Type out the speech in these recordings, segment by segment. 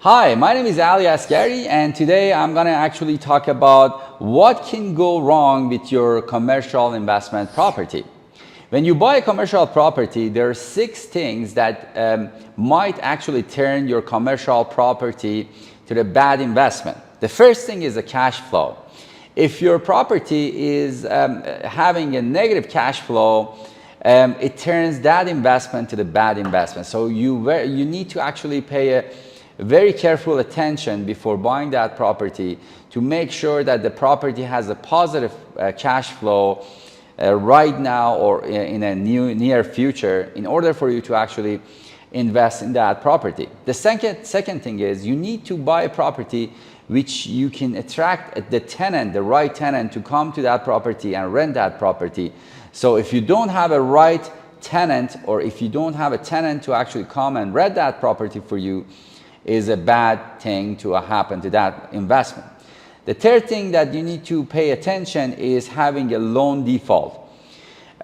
Hi, my name is Ali Asghari, and today I'm going to actually talk about what can go wrong with your commercial investment property. When you buy a commercial property, there are 6 things that might actually turn your commercial property to a bad investment. The first thing is the cash flow. If your property is having a negative cash flow, it turns that investment to the bad investment. So you need to actually pay a very careful attention before buying that property to make sure that the property has a positive cash flow right now or in a near future in order for you to actually invest in that property. The second thing is you need to buy a property which you can attract the right tenant to come to that property and rent that property. So if you don't have a right tenant, or if you don't have a tenant to actually come and rent that property for you, is a bad thing to happen to that investment. The third thing that you need to pay attention is having a loan default.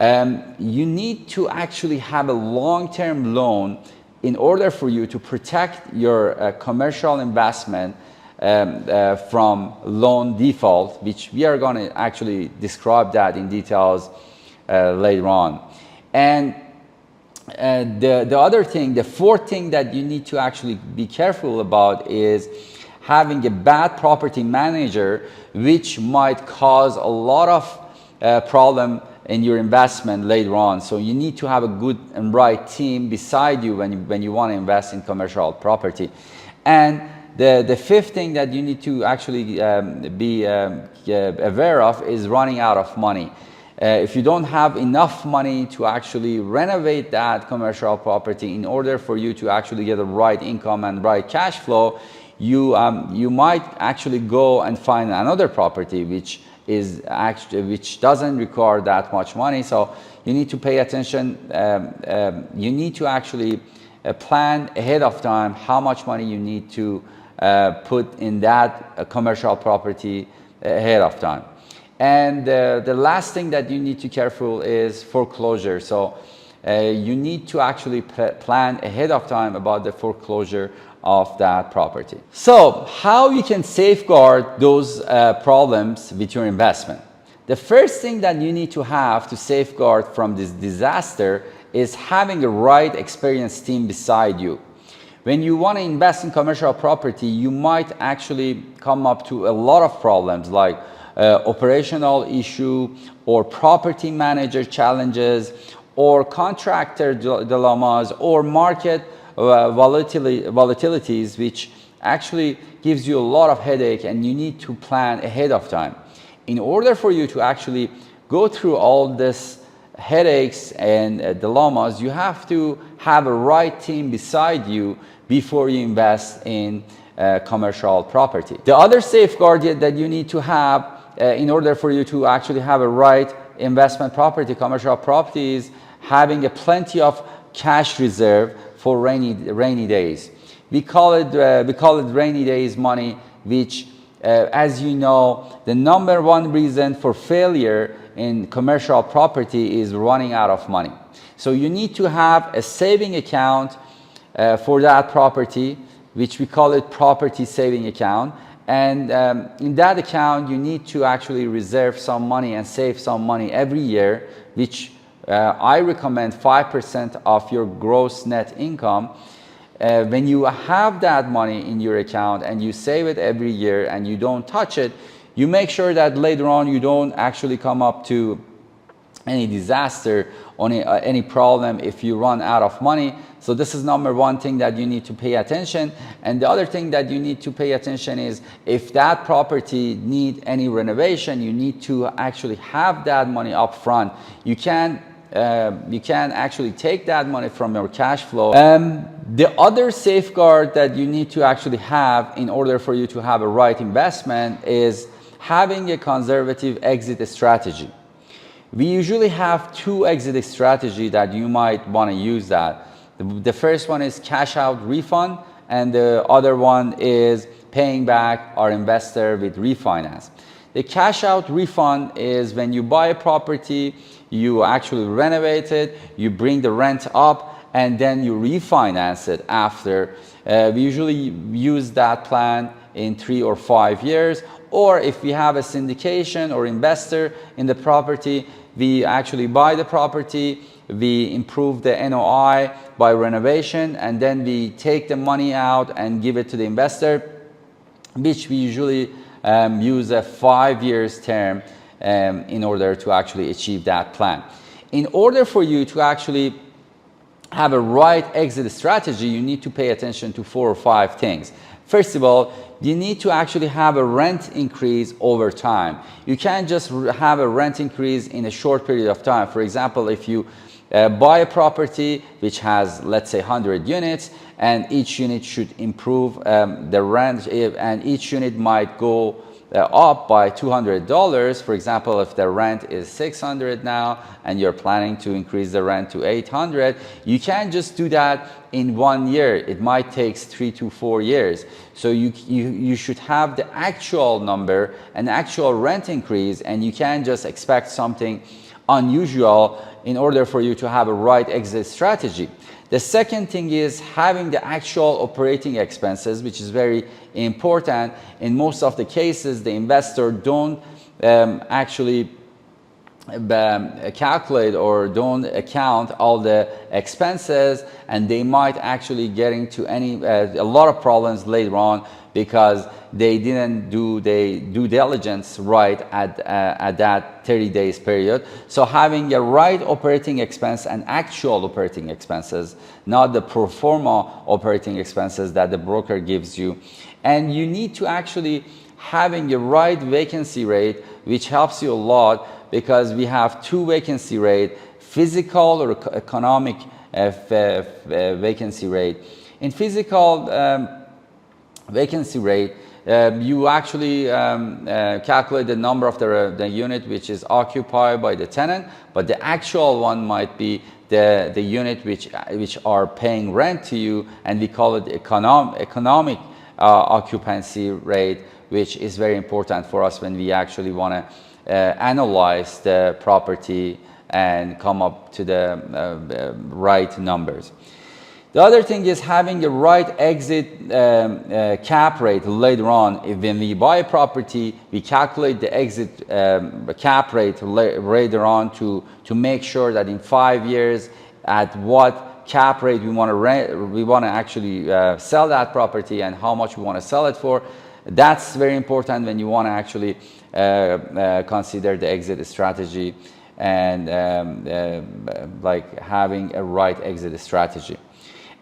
You need to actually have a long-term loan in order for you to protect your commercial investment from loan default, which we are going to actually describe that in details later on. And the fourth thing that you need to actually be careful about is having a bad property manager, which might cause a lot of problem in your investment later on. So you need to have a good and right team beside you when you want to invest in commercial property. And the fifth thing that you need to actually be aware of is running out of money. If you don't have enough money to actually renovate that commercial property in order for you to actually get the right income and right cash flow, you might actually go and find another property which doesn't require that much money. So you need to pay attention. You need to actually plan ahead of time how much money you need to put in that commercial property ahead of time. And the last thing that you need to be careful is foreclosure. So you need to actually plan ahead of time about the foreclosure of that property. So how you can safeguard those problems with your investment? The first thing that you need to have to safeguard from this disaster is having a right experienced team beside you. When you want to invest in commercial property, you might actually come up to a lot of problems like operational issue or property manager challenges or contractor dilemmas or market volatilities, which actually gives you a lot of headache, and you need to plan ahead of time. In order for you to actually go through all this headaches and dilemmas, you have to have a right team beside you before you invest in commercial property. The other safeguard that you need to have in order for you to actually have a right investment property, commercial property, is having a plenty of cash reserve for rainy days. We call it rainy days money, which, as you know, the number one reason for failure in commercial property is running out of money. So you need to have a saving account for that property, which we call it property saving account. And in that account, you need to actually reserve some money and save some money every year, which I recommend 5% of your gross net income. When you have that money in your account and you save it every year and you don't touch it, you make sure that later on you don't actually come up to any disaster or any problem if you run out of money. So this is number one thing that you need to pay attention. And the other thing that you need to pay attention is if that property need any renovation, you need to actually have that money up front. You can actually take that money from your cash flow. The other safeguard that you need to actually have in order for you to have a right investment is having a conservative exit strategy. We usually have 2 exit strategies that you might want to use that. The first one is cash out refund, and the other one is paying back our investor with refinance. The cash out refund is when you buy a property, you actually renovate it, you bring the rent up, and then you refinance it after We usually use that plan in 3 or 5 years, or if we have a syndication or investor in the property, we actually buy the property, we improve the NOI by renovation, and then we take the money out and give it to the investor, which we usually use a 5 years term in order to actually achieve that plan. In order for you to actually have a right exit strategy, you need to pay attention to 4 or 5 things. First of all, you need to actually have a rent increase over time. You can't just have a rent increase in a short period of time. For example, if you buy a property which has, let's say, 100 units, and each unit should improve the rent, and each unit might go up by $200. For example, if the rent is $600 now and you're planning to increase the rent to $800, you can't just do that in 1 year. It might take 3 to 4 years. So you should have the actual number, an actual rent increase, and you can't just expect something unusual in order for you to have a right exit strategy. The second thing is having the actual operating expenses, which is very important. In most of the cases, the investor don't actually calculate or don't account all the expenses, and they might actually get into a lot of problems later on because they didn't do the due diligence right at that 30 days period. So having a right operating expense and actual operating expenses, not the pro forma operating expenses that the broker gives you. And you need to actually having a right vacancy rate, which helps you a lot, because we have 2 vacancy rate, physical or economic vacancy rate. In physical vacancy rate, you actually calculate the number of the unit which is occupied by the tenant, but the actual one might be the unit which are paying rent to you, and we call it economic occupancy rate, which is very important for us when we actually want to analyze the property and come up to the right numbers. The other thing is having a right exit cap rate later on. When we buy a property, we calculate the exit cap rate later on to make sure that in 5 years, at what cap rate we want to actually sell that property and how much we want to sell it for. That's very important when you want to actually consider the exit strategy and like having a right exit strategy.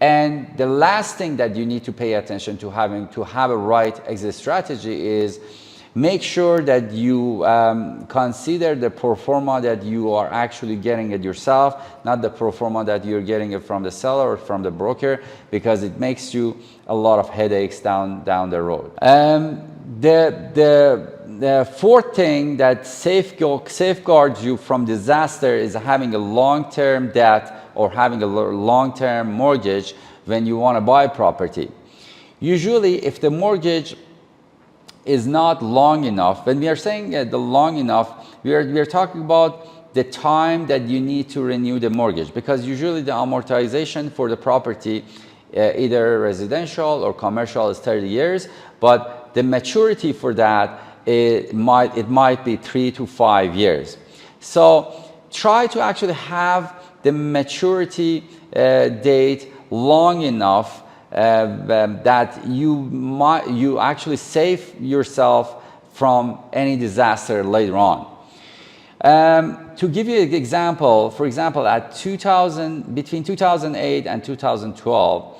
And the last thing that you need to pay attention to having to have a right exit strategy is make sure that you consider the pro forma that you are actually getting it yourself, not the pro forma that you're getting it from the seller or from the broker, because it makes you a lot of headaches down the road. The fourth thing that safeguards you from disaster is having a long-term debt or having a long-term mortgage when you want to buy property. Usually, if the mortgage is not long enough, when we are saying the long enough, we are talking about the time that you need to renew the mortgage, because usually the amortization for the property, either residential or commercial, is 30 years, but the maturity for that, it might be 3 to 5 years. So try to actually have the maturity date long enough that you actually save yourself from any disaster later on. To give you an example, for example, between 2008 and 2012,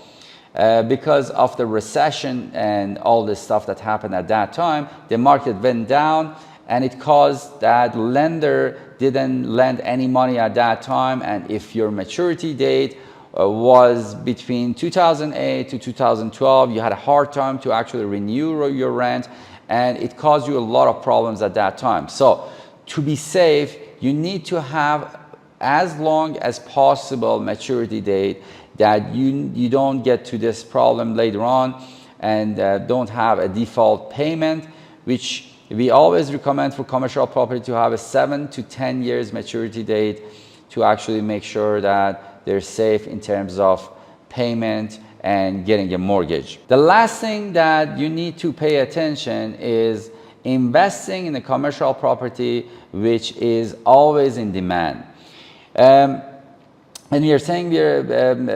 because of the recession and all this stuff that happened at that time, the market went down, and it caused that lender didn't lend any money at that time. And if your maturity date was between 2008 to 2012, you had a hard time to actually renew your rent, and it caused you a lot of problems at that time. So to be safe, you need to have as long as possible maturity date, that you don't get to this problem later on and don't have a default payment, which we always recommend for commercial property to have a 7 to 10 years maturity date to actually make sure that they're safe in terms of payment and getting a mortgage. The last thing that you need to pay attention is investing in a commercial property which is always in demand. When we are saying when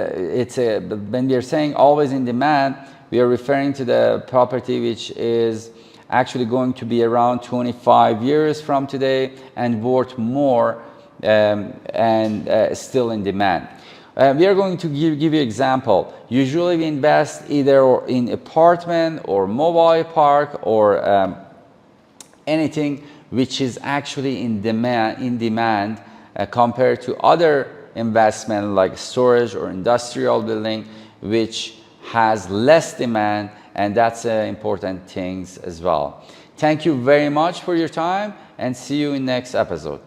we are saying always in demand, we are referring to the property which is actually going to be around 25 years from today and worth more and still in demand. We are going to give you an example. Usually we invest either in apartment or mobile park or anything which is actually in demand compared to other investment like storage or industrial building, which has less demand, and that's important things as well. Thank you very much for your time, and see you in next episode.